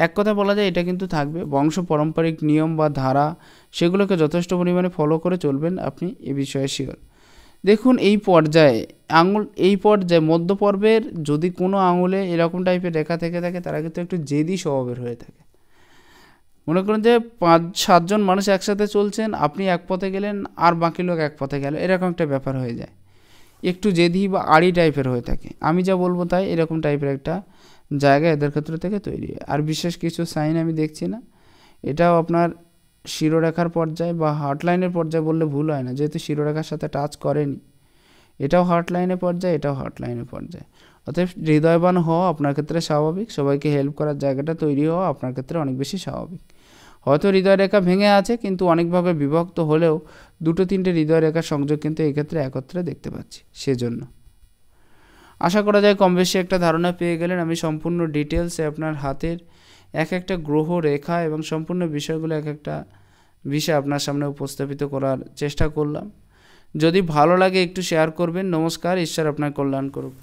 Speaker 1: এক কথা বলা যায় এটা কিন্তু থাকবে, বংশ পারম্পরিক নিয়ম বা ধারা সেগুলোকে যথেষ্ট পরিমাণে ফলো করে চলবেন আপনি এ বিষয়ে শিওর। দেখুন এই পর্যায়ে এই পর্যায়ে মধ্য পর্বের যদি কোনো আঙুলে এরকম টাইপের রেখা থেকে থাকে তারা কিন্তু একটু জেদি স্বভাবের হয়ে থাকে। মনে করুন যে 5-7 জন মানুষ একসাথে চলছেন, আপনি এক পথে গেলেন আর বাকি লোক এক পথে গেল, এরকম একটা ব্যাপার হয়ে যায়। একটু জেদি বা আড়ি টাইপের হয়ে থাকে, আমি যা বলবো তাই এরকম টাইপের একটা জায়গা এদের ক্ষেত্র থেকে তৈরি হয়। আর বিশেষ কিছু সাইন আমি দেখছি না। এটাও আপনার শিরোরেখার পর্যায়ে বা হার্টলাইনের পর্যায়ে বললে ভুল হয় না, যেহেতু শিরোরেখার সাথে টাচ করেনি। এটাও হার্টলাইনের পর্যায়ে, এটাও হার্টলাইনের পর্যায়ে। অতএব হৃদয়বান হওয়া আপনার ক্ষেত্রে স্বাভাবিক, সবাইকে হেল্প করার জায়গাটা তৈরি হওয়া আপনার ক্ষেত্রে অনেক বেশি স্বাভাবিক। হয়তো হৃদয় রেখা ভেঙে আছে কিন্তু অনেকভাবে বিভক্ত হলেও 2-3টে হৃদয় রেখার সংযোগ কিন্তু এই ক্ষেত্রে একত্রে দেখতে পাচ্ছি। সেজন্য আশা করা যায় কম বেশি একটা ধারণা পেয়ে গেলেন। আমি সম্পূর্ণ ডিটেলসে আপনার হাতের এক একটা গ্রহ রেখা এবং সম্পূর্ণ বিষয়গুলো এক একটা বিষয় আপনার সামনে উপস্থাপিত করার চেষ্টা করলাম। যদি ভালো লাগে একটু শেয়ার করবেন। নমস্কার, ঈশ্বর আপনার কল্যাণ করুক।